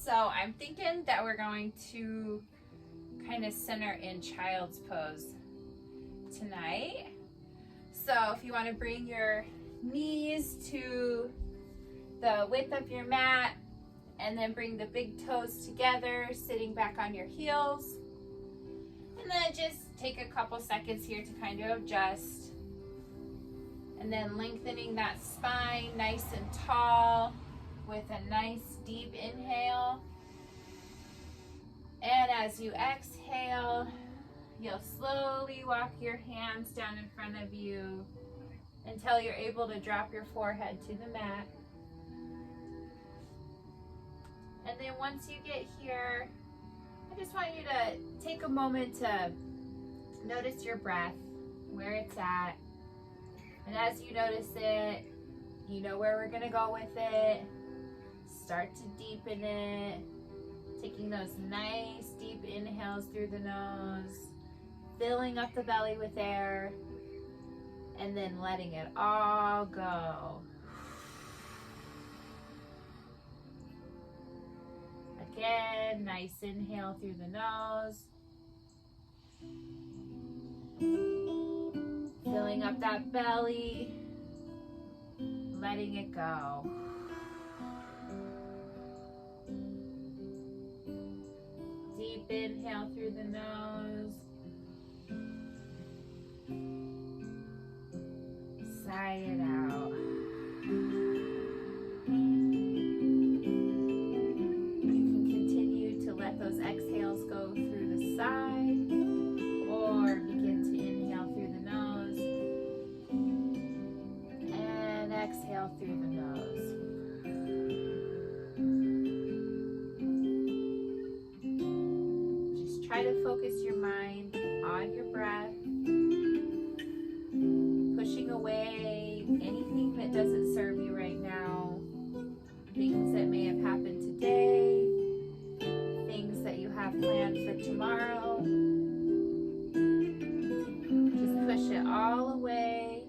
So I'm thinking that we're going to kind of center in child's pose tonight. So if you want to bring your knees to the width of your mat and then bring the big toes together, sitting back on your heels. And then just take a couple seconds here to kind of adjust. And then lengthening that spine nice and tall with a nice deep inhale. And as you exhale, you'll slowly walk your hands down in front of you until you're able to drop your forehead to the mat. And then once you get here, I just want you to take a moment to notice your breath, where it's at. And as you notice it, you know where we're gonna go with it. Start to deepen it, taking those nice deep inhales through the nose, filling up the belly with air, and then letting it all go. Again, nice inhale through the nose. Filling up that belly, letting it go. Deep inhale through the nose. Sigh it out. Let those exhales go through the side or begin to inhale through the nose and exhale through the nose. Just try to focus your mind on your breath, pushing away anything that doesn't serve you right now, things that may have happened today, that you have planned for tomorrow. Just push it all away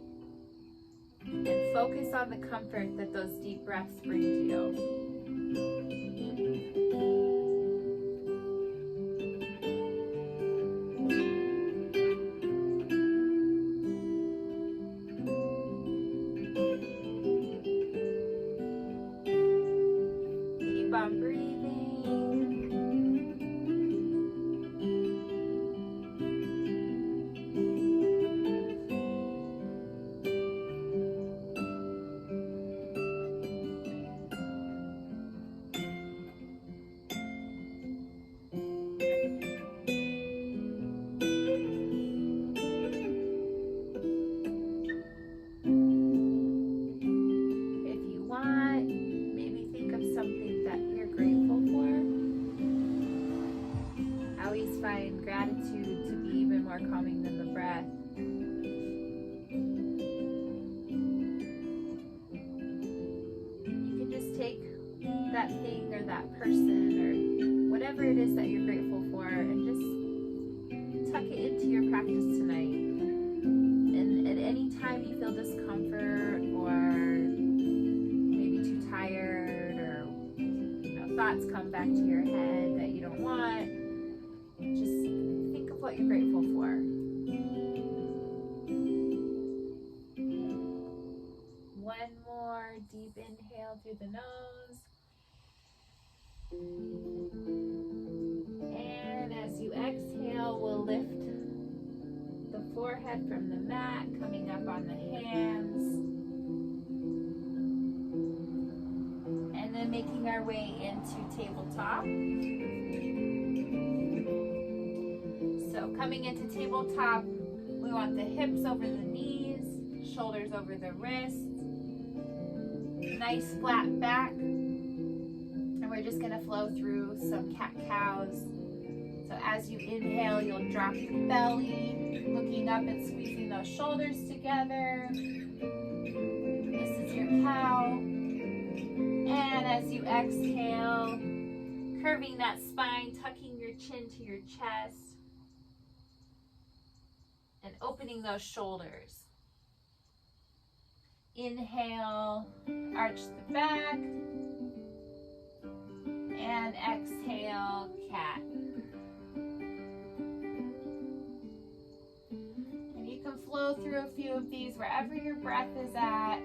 and focus on the comfort that those deep breaths bring to you. Keep on breathing. Find gratitude to be even more calming than the breath. You can just take that thing or that person or whatever it is that you're grateful for and just tuck it into your practice tonight. And at any time you feel discomfort or maybe too tired or thoughts come back to your head that you don't want, just think of what you're grateful for. One more deep inhale through the nose. And as you exhale, we'll lift the forehead from the mat, coming up on the hands. And then making our way into tabletop. So coming into tabletop, we want the hips over the knees, shoulders over the wrists, nice flat back. And we're just gonna flow through some cat-cows. So as you inhale, you'll drop the belly, looking up and squeezing those shoulders together. This is your cow. And as you exhale, curving that spine, tucking your chin to your chest, and opening those shoulders. Inhale, arch the back, and And exhale, cat. And you can flow through a few of these wherever your breath is at.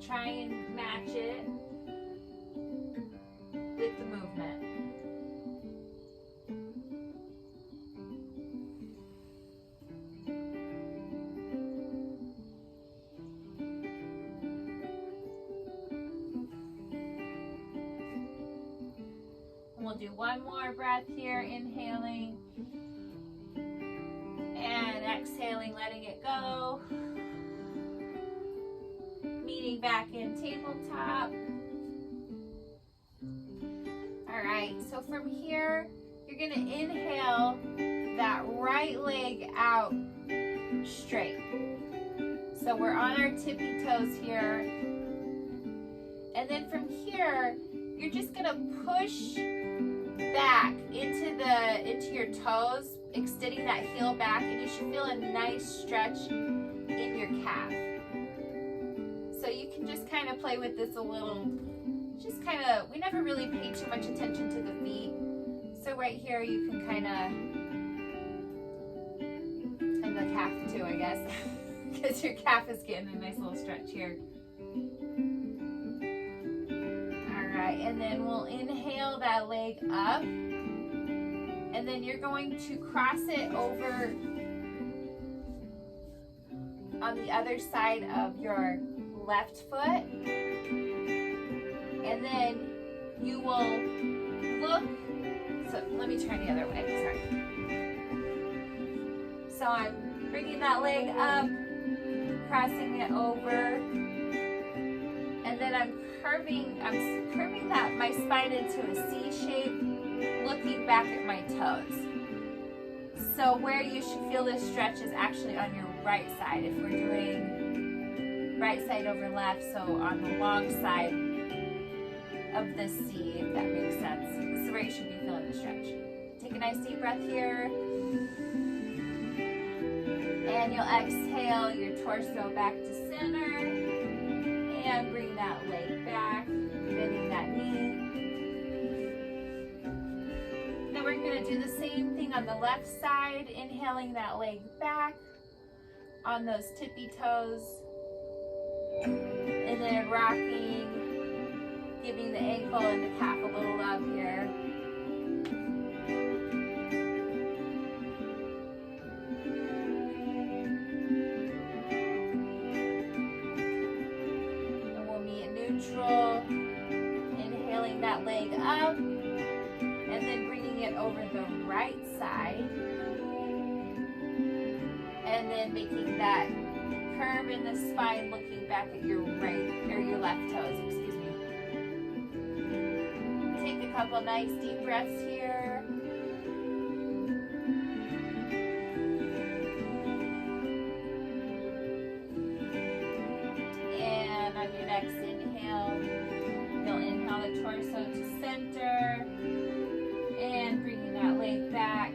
Try and match it with the movement. We'll do one more breath here, inhaling and exhaling, letting it go. Meeting back in tabletop. All right, so from here, you're gonna inhale that right leg out straight. So we're on our tippy toes here. And then from here, you're just gonna push back into your toes, extending that heel back, and you should feel a nice stretch in your calf. So you can just kind of play with this a little, just kind of, we never really pay too much attention to the feet. So right here you can kind of, and the calf too, I guess, because your calf is getting a nice little stretch here. And then we'll inhale that leg up, and then you're going to cross it over on the other side of your left foot, and then you will look, so let me turn the other way, sorry. So I'm bringing that leg up, crossing it over, and then I'm curving that my spine into a C shape, looking back at my toes. So where you should feel this stretch is actually on your right side. If we're doing right side over left, so on the long side of the C, if that makes sense. This is where you should be feeling the stretch. Take a nice deep breath here. And you'll exhale your torso back to center. And bring that leg back, bending that knee. Then we're going to do the same thing on the left side, inhaling that leg back on those tippy toes. And then rocking, giving the ankle and the calf a little love here. Inhaling that leg up, and then bringing it over the right side, and then making that curve in the spine, looking back at your right or your left toes, excuse me. Take a couple nice deep breaths here. And on your next inhale, you'll inhale the torso to center and bringing that leg back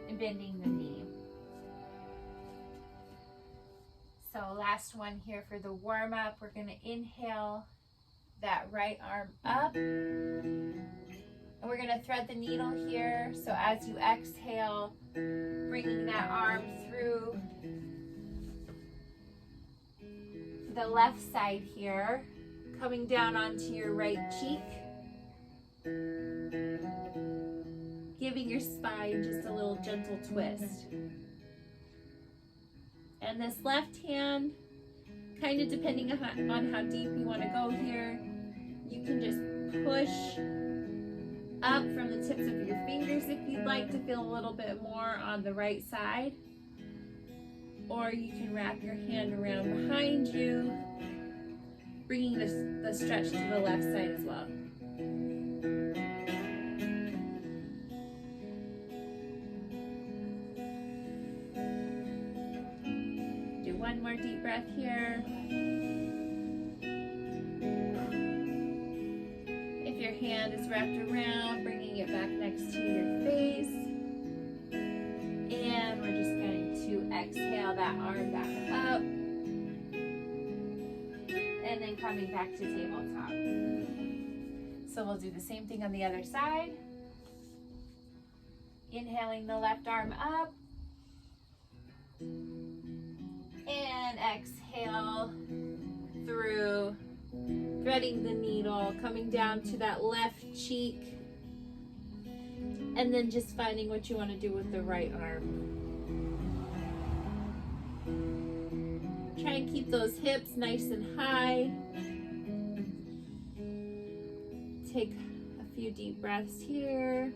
and bending the knee. So last one here for the warm up, we're going to inhale that right arm up, and we're going to thread the needle here. So as you exhale, bringing that arm through the left side here, coming down onto your right cheek, giving your spine just a little gentle twist. And this left hand, kind of depending on how deep you want to go here, you can just push up from the tips of your fingers if you'd like to feel a little bit more on the right side. Or you can wrap your hand around behind you, bringing the stretch to the left side as well. Do one more deep breath here. If your hand is wrapped around, bringing it back next to your face. And we're just going to exhale that arm back up. And then coming back to tabletop. So we'll do the same thing on the other side. Inhaling the left arm up. And exhale through, threading the needle, coming down to that left cheek. And then just finding what you want to do with the right arm. Try and keep those hips nice and high. Take a few deep breaths here.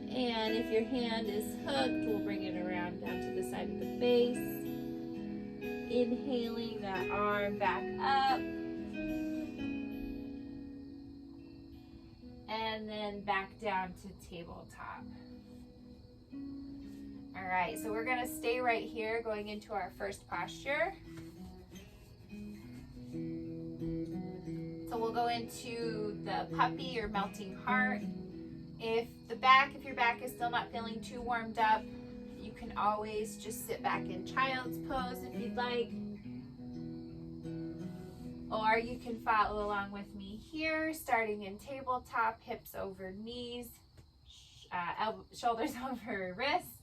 And if your hand is hooked, we'll bring it around down to the side of the face. Inhaling that arm back up. And then back down to tabletop. All right, so we're gonna stay right here going into our first posture. So we'll go into the puppy or melting heart. If your back is still not feeling too warmed up, you can always just sit back in child's pose if you'd like. Or you can follow along with me here, starting in tabletop, hips over knees, shoulders over wrists.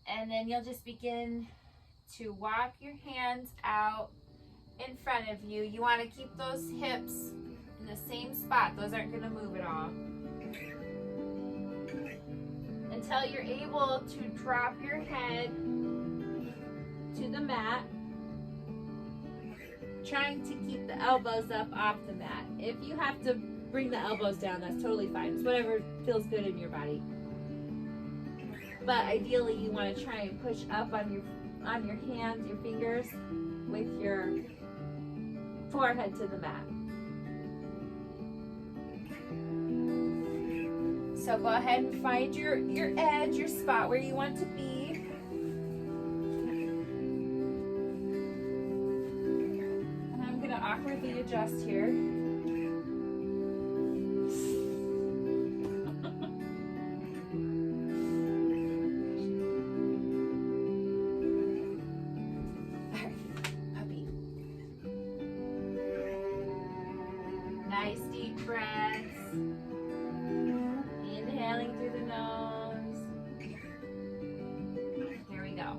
And then you'll just begin to walk your hands out in front of you. You want to keep those hips in the same spot. Those aren't going to move at all. Until you're able to drop your head to the mat. Trying to keep the elbows up off the mat. If you have to bring the elbows down, that's totally fine. It's whatever feels good in your body. But ideally, you want to try and push up on your hands, your fingers, with your forehead to the mat. So go ahead and find your edge, your spot where you want to be. Awkwardly adjust here. Alright, puppy. Nice deep breaths. Inhaling through the nose. Here we go.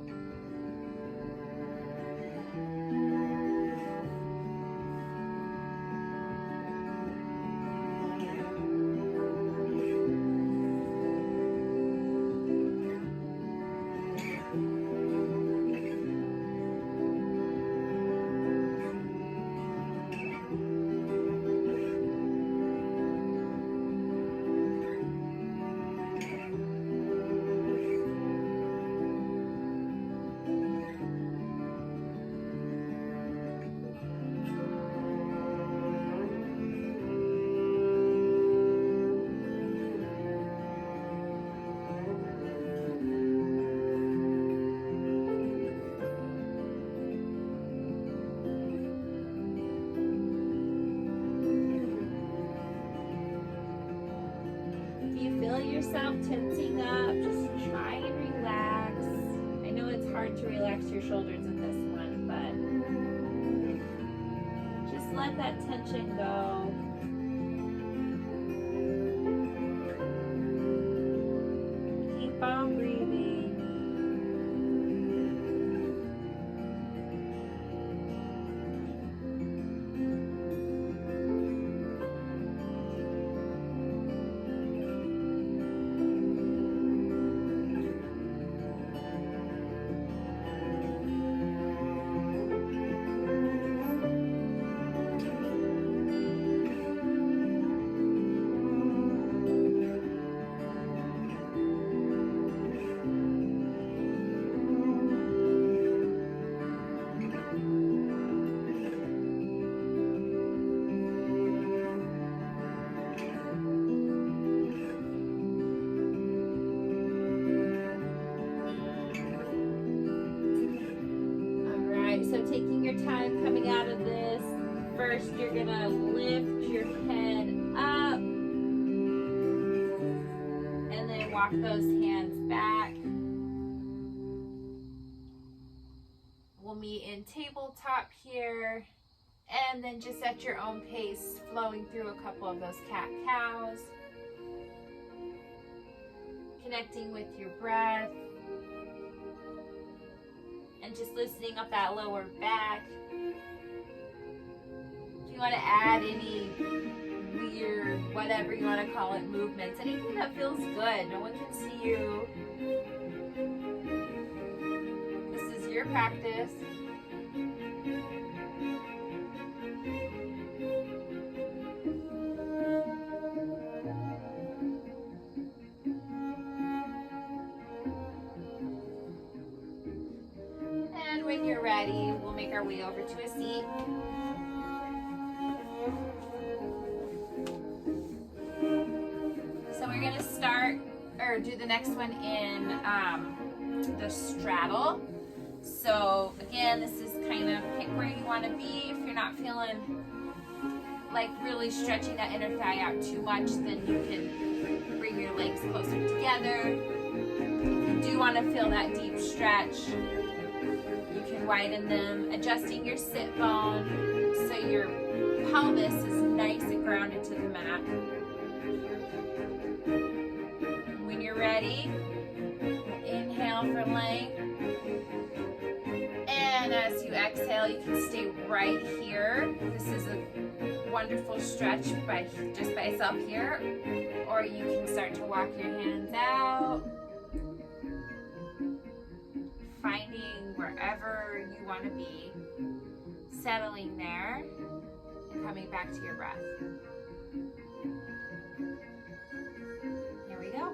Yourself tensing up, just try and relax. I know it's hard to relax your shoulders in this one, but just let that tension go. Keep on breathing. So taking your time coming out of this, first you're gonna lift your head up walk those hands back. We'll meet in tabletop here, and then just at your own pace, flowing through a couple of those cat-cows. Connecting with your breath, and just loosening up that lower back. If you want to add any weird, whatever you want to call it, movements, anything that feels good, no one can see you. This is your practice. And when you're ready, we'll make our way over to a seat. So we're going to start, or do the next one in the straddle. So again, this is kind of pick where you want to be. If you're not feeling like really stretching that inner thigh out too much, then you can bring your legs closer together. If you do want to feel that deep stretch, you can widen them, adjusting your sit bone so your pelvis is nice and grounded to the mat. When you're ready, inhale for length. And as you exhale, you can stay right here. This is a wonderful stretch just by itself here. Or you can start to walk your hands out, finding wherever you want to be, settling there, and coming back to your breath. Here we go.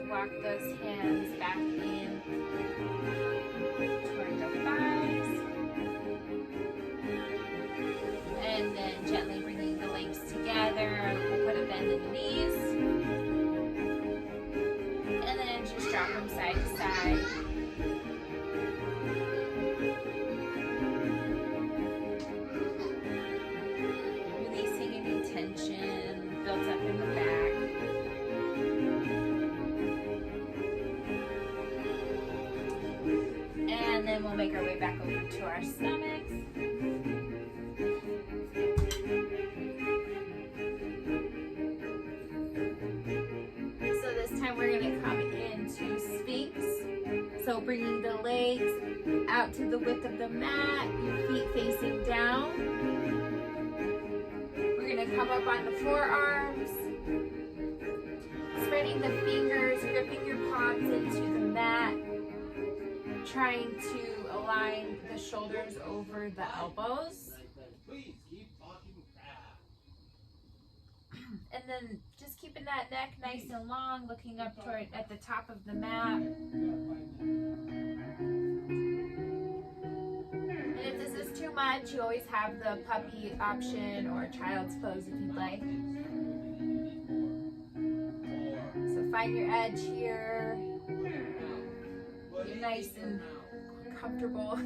Walk those hands back in toward the thighs. And then gently bringing the legs together. We'll put a bend in the knees. And then just drop them side to side. Releasing any tension built up in the back. And then we'll make our way back over to our stomachs. So this time we're going to come into Sphinx. So bringing the legs out to the width of the mat, your feet facing down. come up on the forearms, spreading the fingers, gripping your palms into the mat, trying to align the shoulders over the elbows. And then just keeping that neck nice and long, looking up toward at the top of the mat. And if this is too much, you always have the puppy option or child's pose if you'd like. So find your edge here. Get nice and comfortable.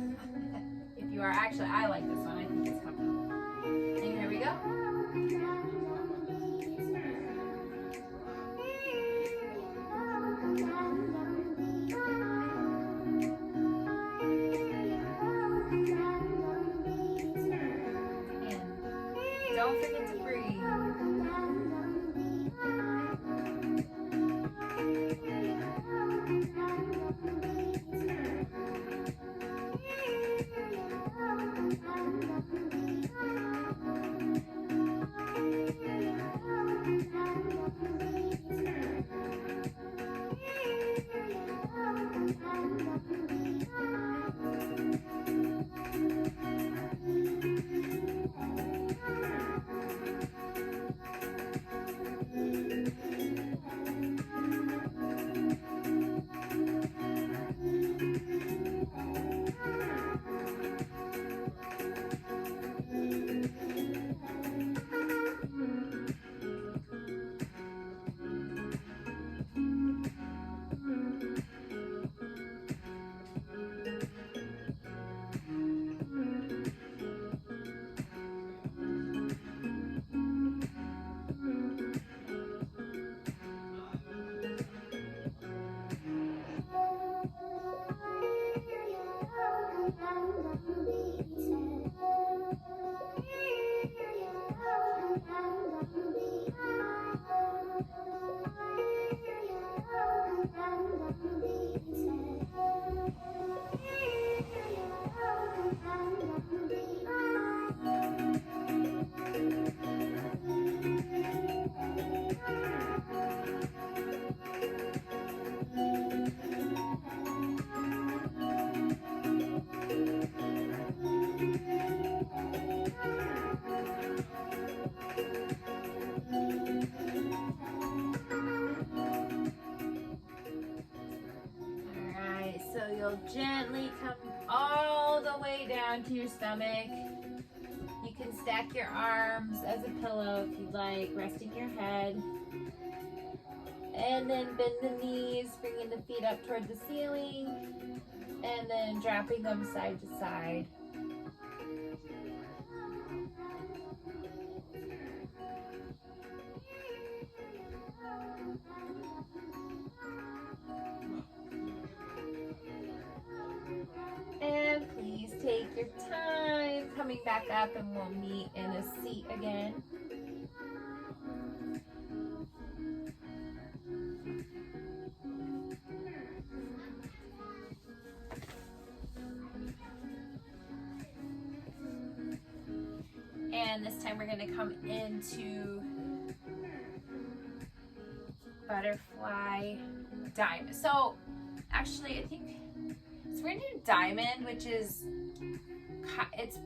If you are, actually, I like this one. I think it's comfortable. And here we go. Don't forget to breathe. You'll gently come all the way down to your stomach. You can stack your arms as a pillow if you'd like, resting your head. And then bend the knees, bringing the feet up toward the ceiling, and then dropping them side to side. And please take your time coming back up, and we'll meet in a seat again. And this time we're going to come into butterfly diamond. So actually, I think so we're going to do diamond, which is, it's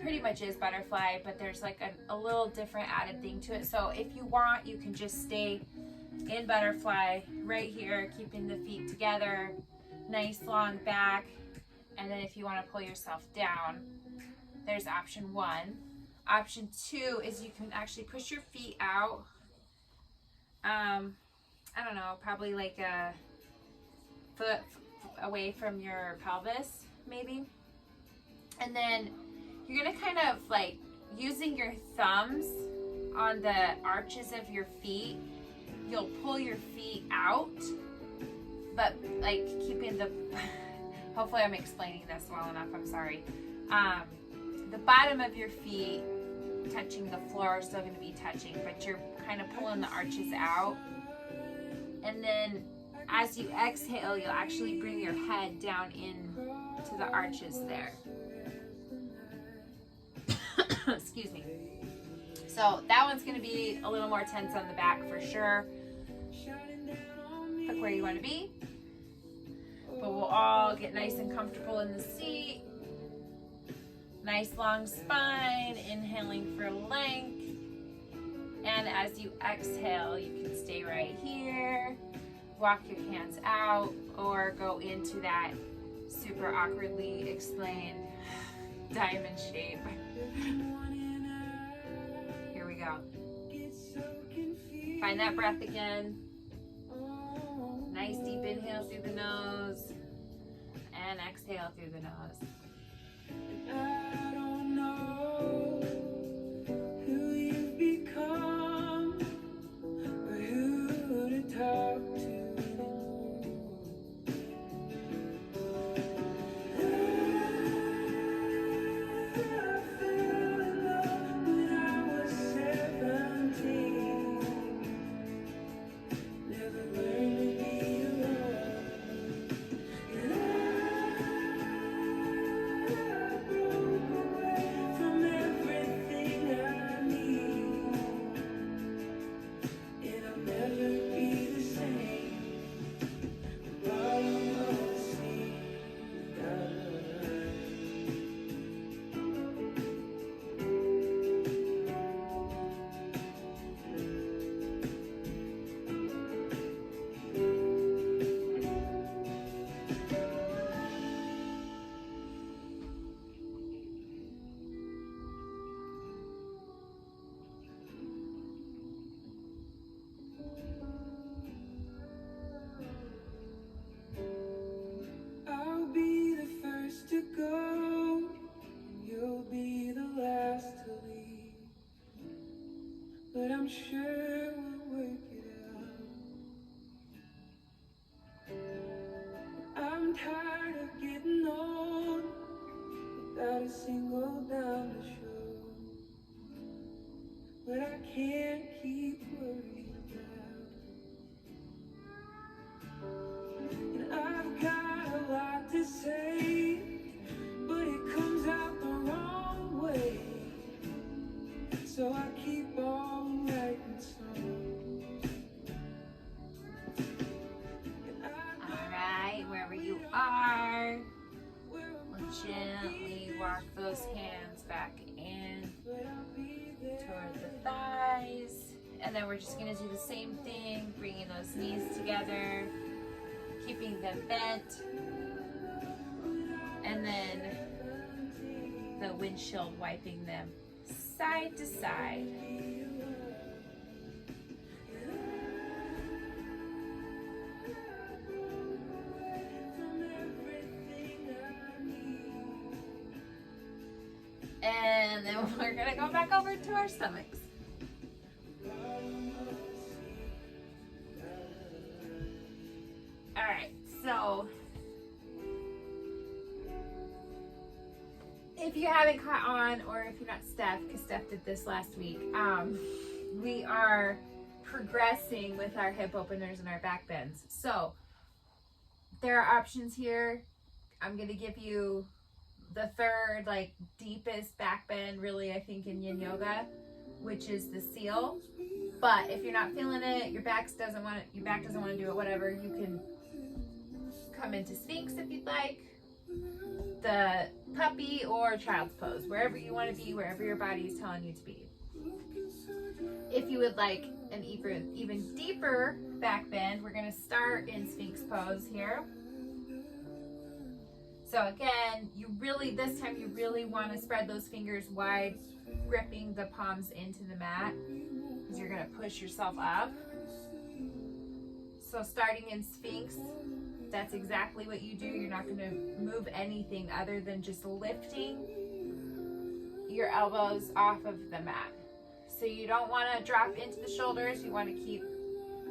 pretty much is butterfly, but there's like a little different added thing to it. So if you want, you can just stay in butterfly right here, keeping the feet together, nice long back. And then if you want to pull yourself down, there's option 1. Option 2 is you can actually push your feet out. I don't know, probably like a foot away from your pelvis, maybe. And then you're gonna kind of like using your thumbs on the arches of your feet. You'll pull your feet out, but like keeping the, hopefully I'm explaining this well enough, I'm sorry. The bottom of your feet touching the floor are still going to be touching, but you're kind of pulling the arches out. And then as you exhale, you'll actually bring your head down in to the arches there. Excuse me. So that one's going to be a little more tense on the back for sure. Look where you want to be. But we'll all get nice and comfortable in the seat. Nice long spine, inhaling for length. And as you exhale, you can stay right here. Walk your hands out or go into that super awkwardly explained diamond shape. Here we go. Find that breath again. Nice deep inhale through the nose and exhale through the nose. I don't know who you've become or who to talk to. But I'm sure we'll work it out. I'm tired of getting old without a single dime to show. But I can't keep worrying about. And I've got a lot to say, but it comes out the wrong way. So I keep on writing songs. Alright, wherever you are, we'll gently walk those hands back in toward the thighs. And then we're just going to do the same thing, bringing those knees together, keeping them bent. And then the windshield wiping them side to side. And then we're gonna go back over to our stomachs. All right, so if you haven't caught on, or if you're not Steph, because Steph did this last week, we are progressing with our hip openers and our back bends. So there are options here. I'm going to give you the third, like, deepest back bend, really, I think, in Yin Yoga, which is the seal. But if you're not feeling it, your back doesn't want to do it, whatever, you can come into Sphinx if you'd like, the puppy, or child's pose, wherever you want to be, wherever your body is telling you to be. If you would like an even deeper back bend, we're going to start in Sphinx pose here. So again, this time you really want to spread those fingers wide, gripping the palms into the mat, because you're going to push yourself up. So starting in Sphinx, that's exactly what you do. You're not going to move anything other than just lifting your elbows off of the mat. So you don't want to drop into the shoulders. You want to keep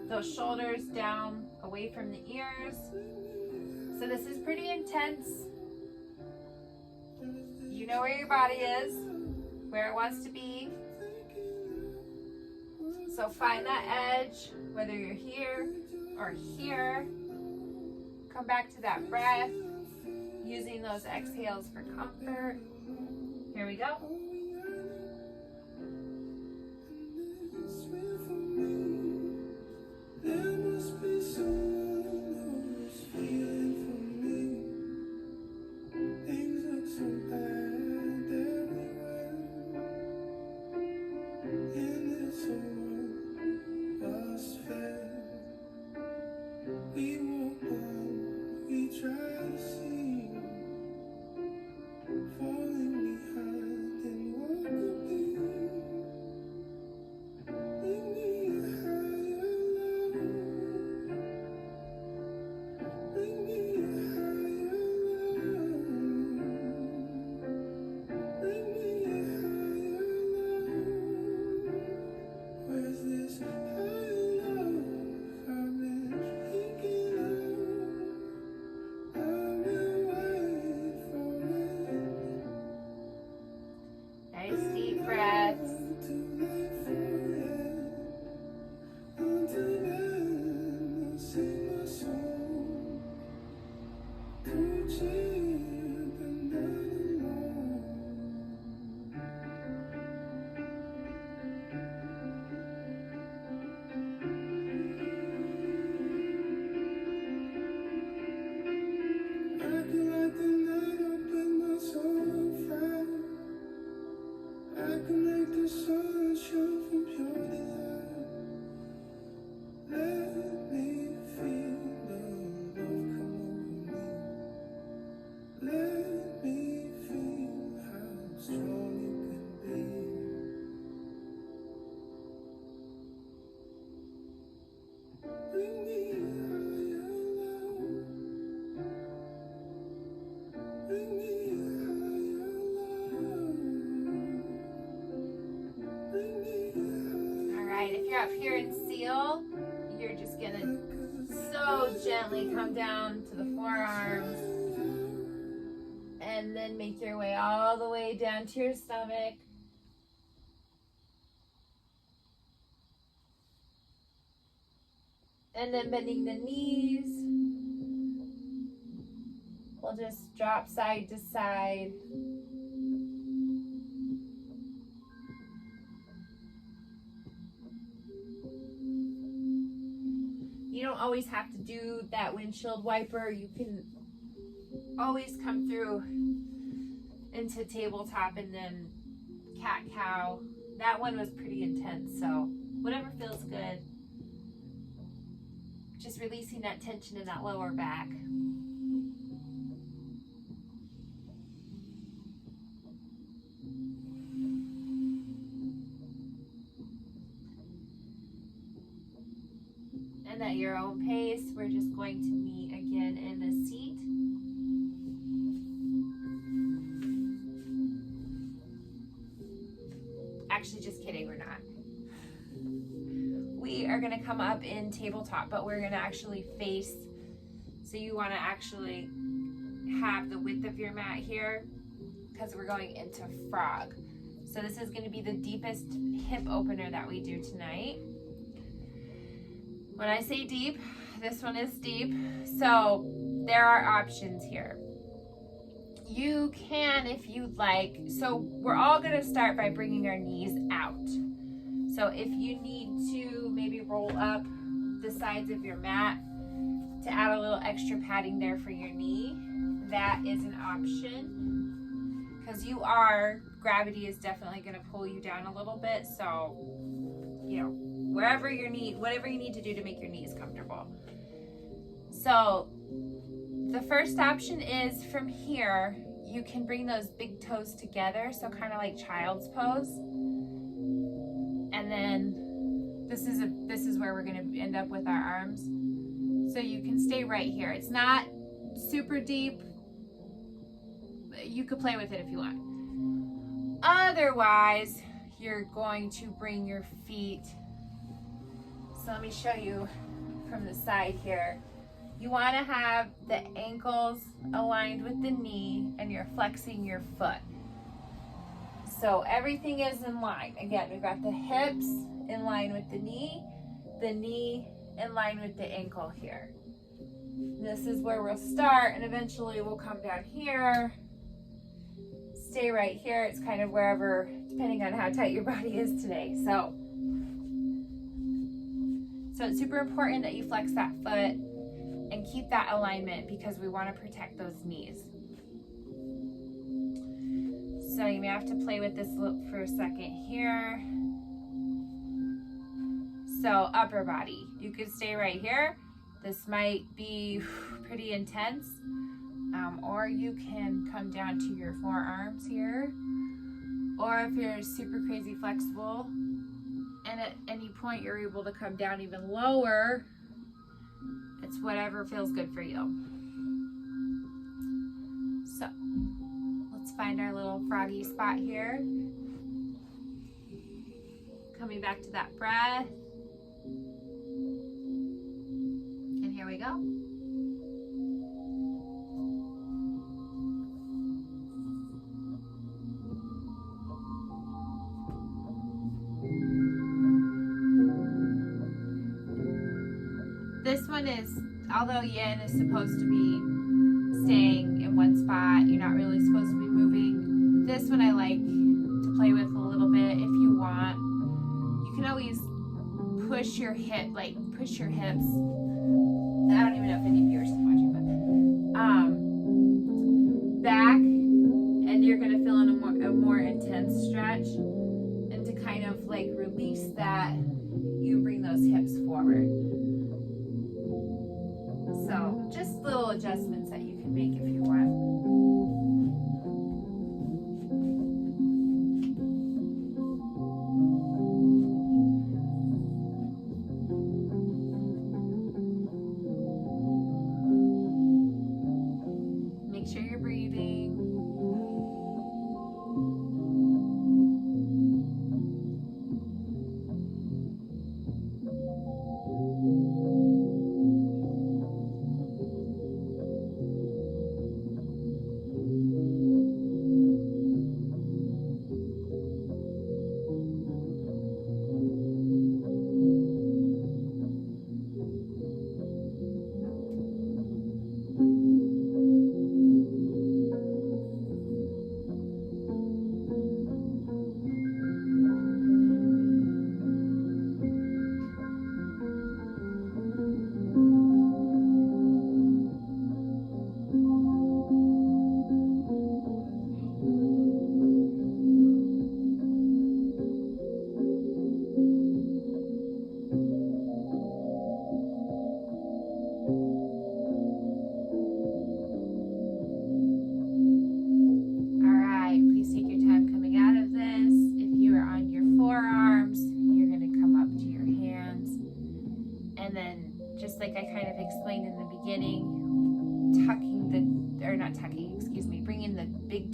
those shoulders down away from the ears. So this is pretty intense. You know where your body is, where it wants to be. So find that edge, whether you're here or here. Come back to that breath, using those exhales for comfort. Here we go. side. If you're up here in seal, you're just gonna so gently come down to the forearms and then make your way all the way down to your stomach. And then bending the knees. We'll just drop side to side. You don't always have to do that windshield wiper. You can always come through into tabletop and then cat-cow. That one was pretty intense, so whatever feels good. Just releasing that tension in that lower back. And at your own pace, we're just going to meet again in the seat. Actually, just kidding, we're not. We are gonna come up in tabletop, but we're gonna actually face, so you wanna actually have the width of your mat here because we're going into frog. So this is gonna be the deepest hip opener that we do tonight. When I say deep, this one is deep. So there are options here. You can, if you'd like, so we're all gonna start by bringing our knees out. So if you need to maybe roll up the sides of your mat to add a little extra padding there for your knee, that is an option. Because gravity is definitely gonna pull you down a little bit. So, you know, whatever you need to do to make your knees comfortable. So the first option is from here, you can bring those big toes together. So kind of like child's pose. And then this is where we're gonna end up with our arms. So you can stay right here. It's not super deep. You could play with it if you want. Otherwise, you're going to bring your feet. So let me show you from the side here. You want to have the ankles aligned with the knee and you're flexing your foot. So everything is in line. Again, we've got the hips in line with the knee in line with the ankle here. This is where we'll start and eventually we'll come down here. Stay right here. It's kind of wherever, depending on how tight your body is today. So it's super important that you flex that foot and keep that alignment because we want to protect those knees. So you may have to play with this look for a second here. So upper body, you could stay right here. This might be pretty intense. Or you can come down to your forearms here. Or if you're super crazy flexible, and at any point you're able to come down even lower, it's whatever feels good for you. So let's find our little froggy spot here. Coming back to that breath. And here we go. This one is, although yin is supposed to be staying in one spot, you're not really supposed to be moving. This one I like to play with a little bit if you want. You can always push your hips. I don't even know if any of you are still watching, but back, and you're gonna feel in a more intense stretch. And to kind of like release that, you bring those hips forward. So just little adjustments that you can make if you want. Make sure you're breathing.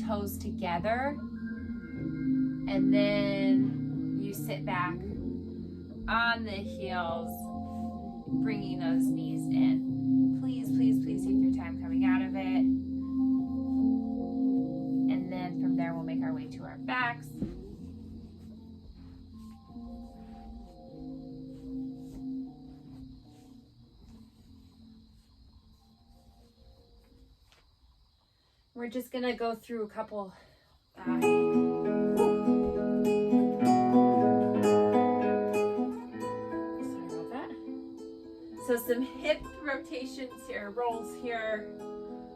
toes together, and then you sit back on the heels, bringing those knees in. Please, please, please take your time coming out of it. And then from there, we'll make our way to our backs. We're just gonna go through a couple. Sorry about that. So some hip rotations here, rolls here,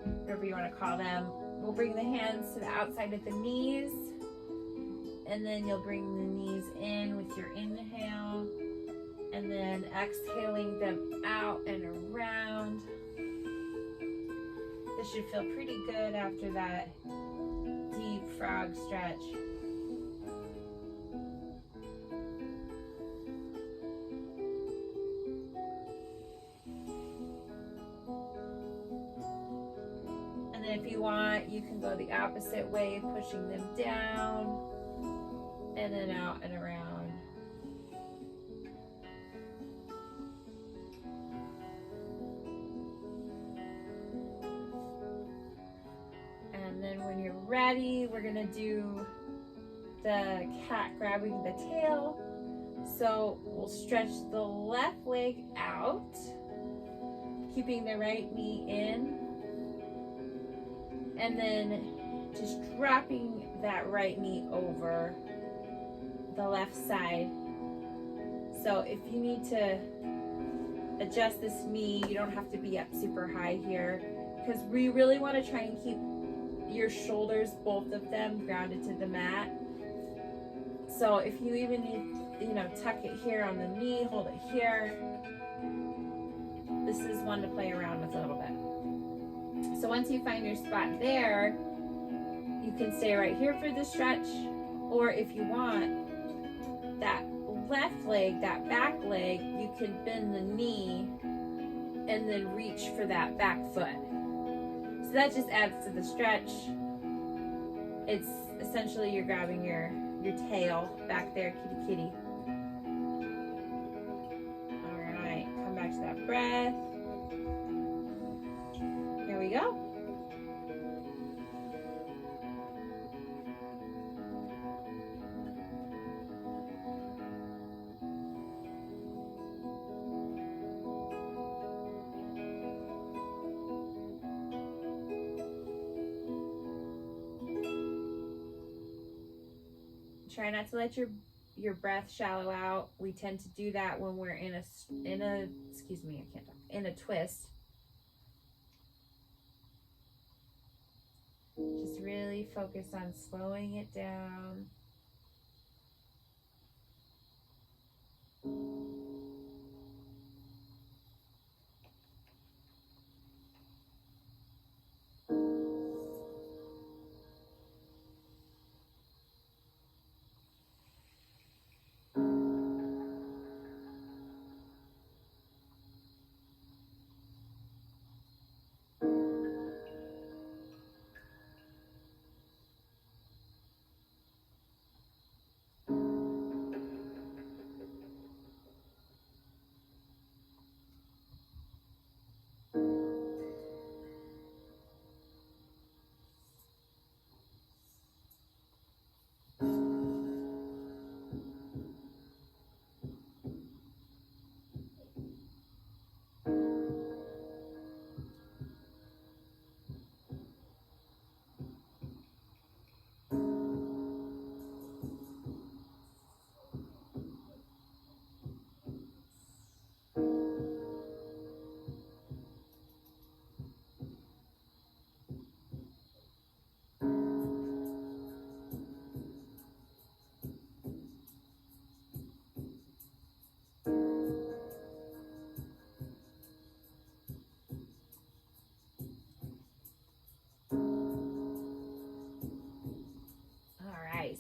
whatever you want to call them. We'll bring the hands to the outside of the knees, and then you'll bring the knees in with your inhale, and then exhaling them out and around. This should feel pretty good after that deep frog stretch. And then if you want, you can go the opposite way, pushing them down and then out and around. And then when you're ready, we're gonna do the cat grabbing the tail. So we'll stretch the left leg out, keeping the right knee in, and then just dropping that right knee over the left side. So if you need to adjust this knee, you don't have to be up super high here, because we really want to try and keep your shoulders, both of them, grounded to the mat. So if you even need, tuck it here on the knee, hold it here. This is one to play around with a little bit. So once you find your spot there, you can stay right here for the stretch, or if you want that left leg, that back leg, you can bend the knee and then reach for that back foot. So that just adds to the stretch. It's essentially you're grabbing your tail back there, kitty kitty. All right, come back to that breath. Here we go. Try not to let your breath shallow out. We tend to do that when we're in a twist. Just really focus on slowing it down.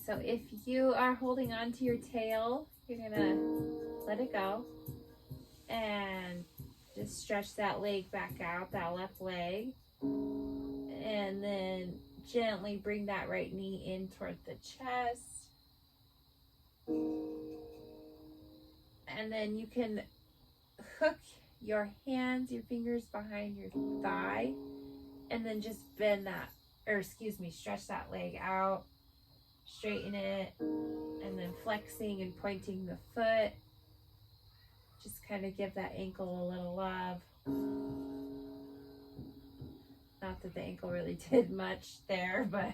So if you are holding on to your tail, you're gonna let it go and just stretch that leg back out, that left leg, and then gently bring that right knee in toward the chest. And then you can hook your hands, your fingers behind your thigh, and then just bend that, or excuse me, stretch that leg out, straighten it, and then flexing and pointing the foot. Just kind of give that ankle a little love. Not that the ankle really did much there, but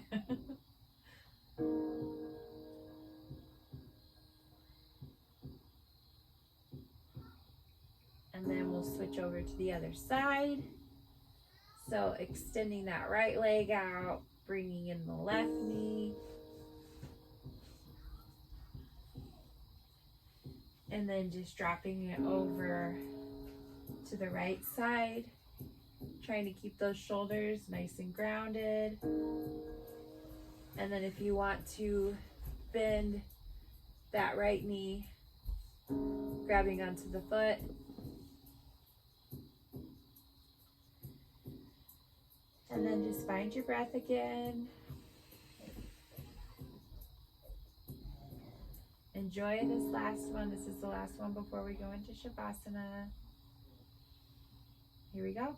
and then we'll switch over to the other side. So extending that right leg out, bringing in the left knee. And then just dropping it over to the right side. Trying to keep those shoulders nice and grounded. And then if you want to bend that right knee, grabbing onto the foot. And then just find your breath again. Enjoy this last one. This is the last one before we go into Shavasana. Here we go.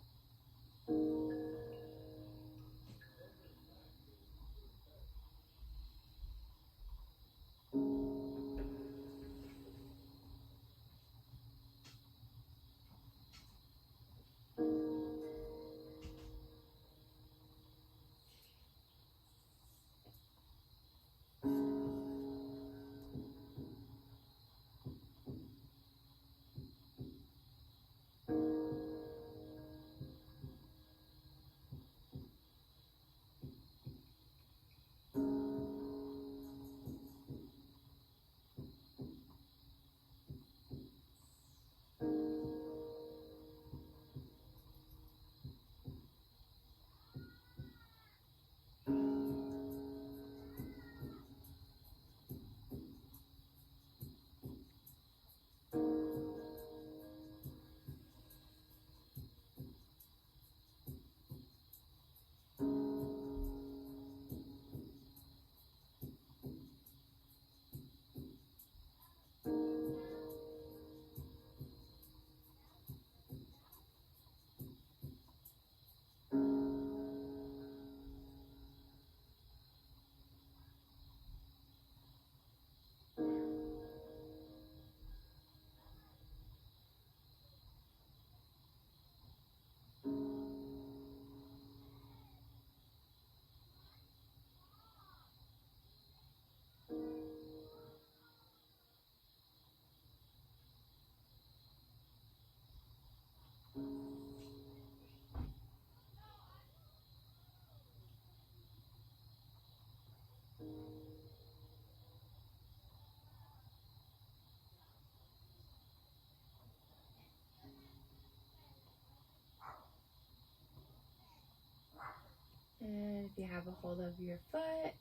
And if you have a hold of your foot,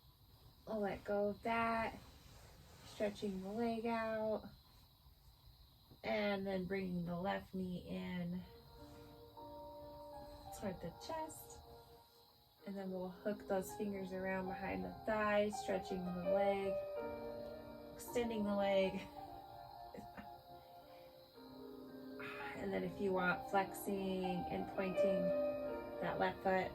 I'll let go of that. Stretching the leg out. And then bringing the left knee in toward the chest. And then we'll hook those fingers around behind the thighs, stretching the leg, extending the leg. And then if you want, flexing and pointing that left foot.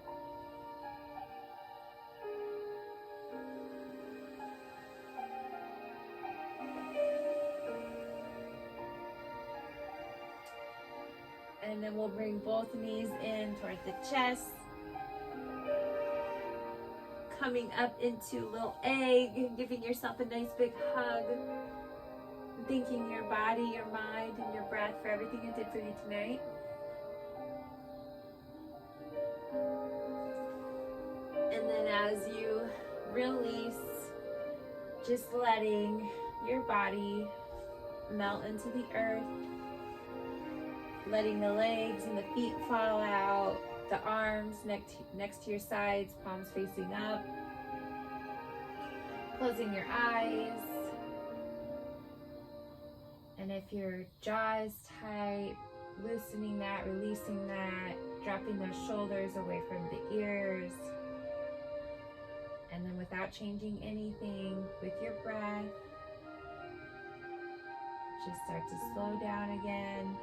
And then we'll bring both knees in toward the chest. Coming up into little egg, giving yourself a nice big hug. Thanking your body, your mind, and your breath for everything it did for you tonight. And then as you release, just letting your body melt into the earth. Letting the legs and the feet fall out, the arms next to your sides, palms facing up. Closing your eyes. And if your jaw is tight, loosening that, releasing that, dropping those shoulders away from the ears. And then without changing anything with your breath, just start to slow down again.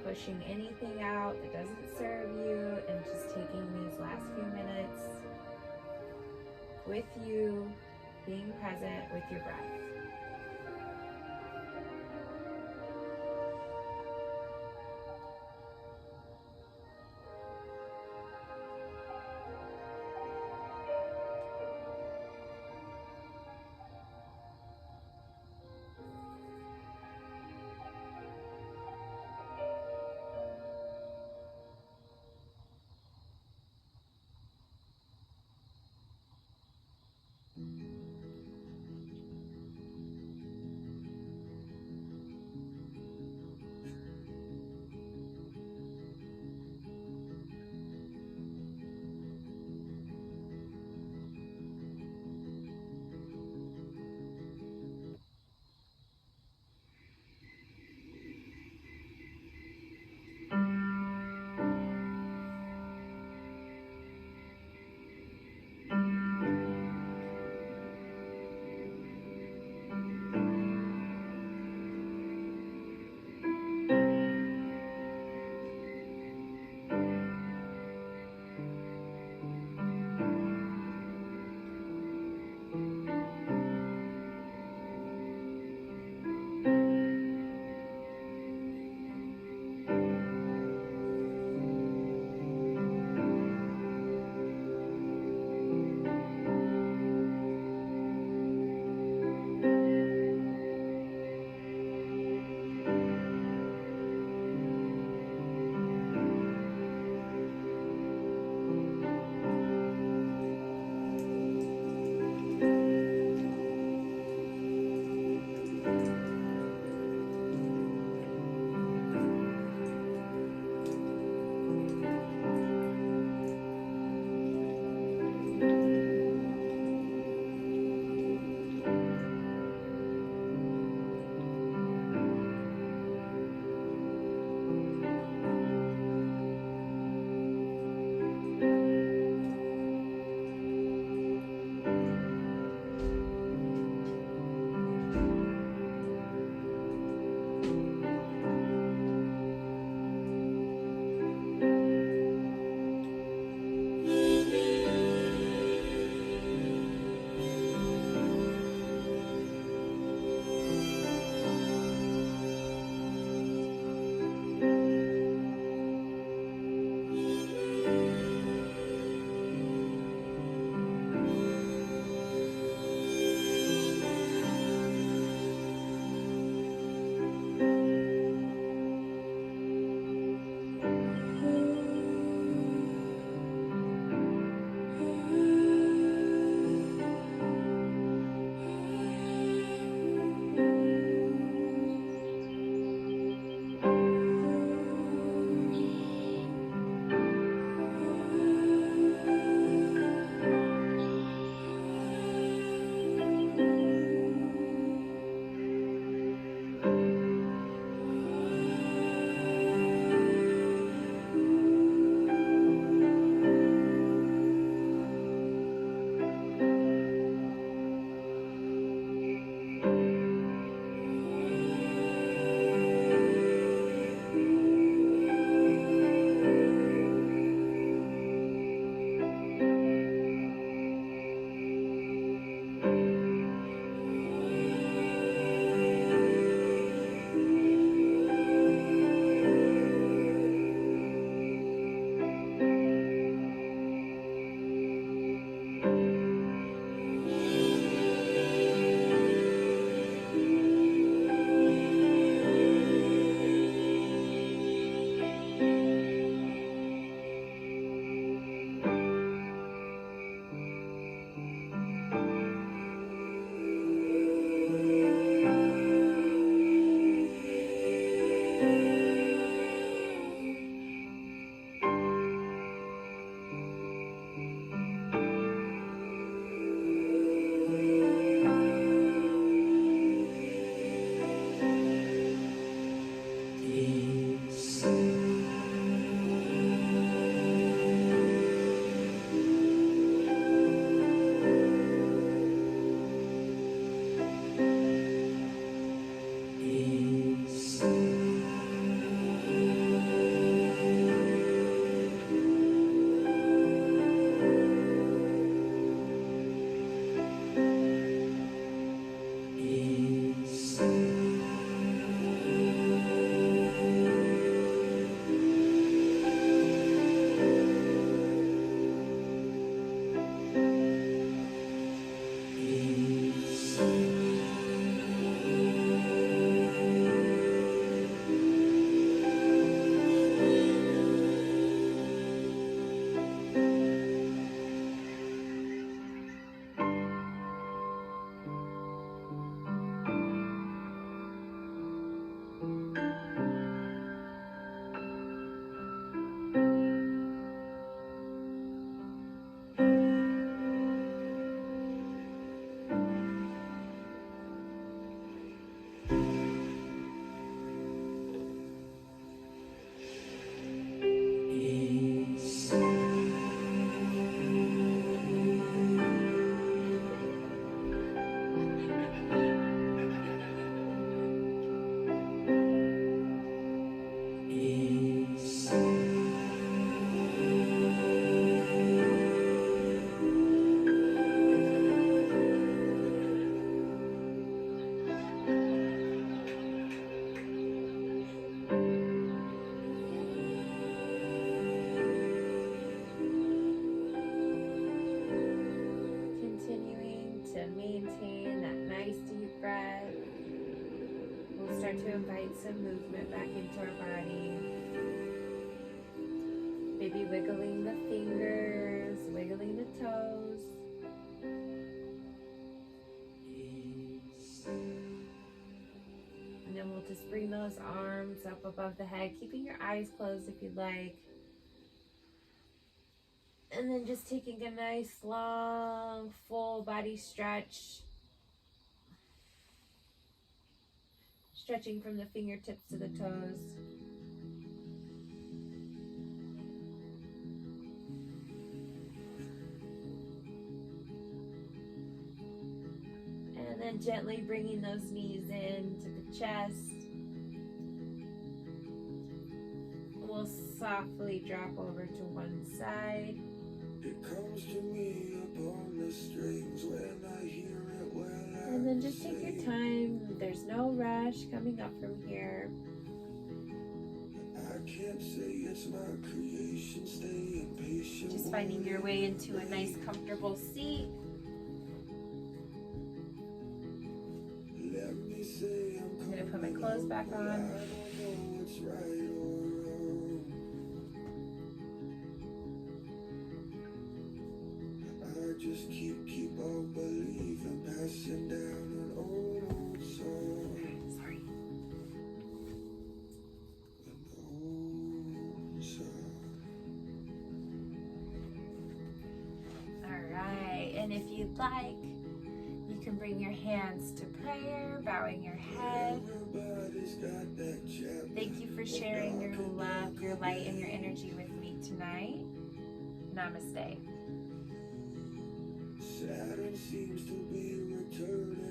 Pushing anything out that doesn't serve you, and just taking these last few minutes with you, being present with your breath. to maintain that nice deep breath. We'll start to invite some movement back into our body. Maybe wiggling the fingers, wiggling the toes. And then we'll just bring those arms up above the head, keeping your eyes closed if you'd like. And then just taking a nice long full body stretch. Stretching from the fingertips to the toes. And then gently bringing those knees into the chest. We'll softly drop over to one side. It comes to me upon the strings when I hear it, well, And then just take your time. There's no rush coming up from here. I can't say it's my creation, staying patient. Just finding your way into a nice comfortable seat. Let me say I'm gonna put my clothes back on. I don't know what's right or wrong. I just keep on believing, passing down an old song. Sorry. An old song. All right, and if you'd like, you can bring your hands to prayer, bowing your head. Everybody's got that chapter. Thank you for sharing your love, your light, and your energy with me tonight. Namaste. Saturn seems to be returning.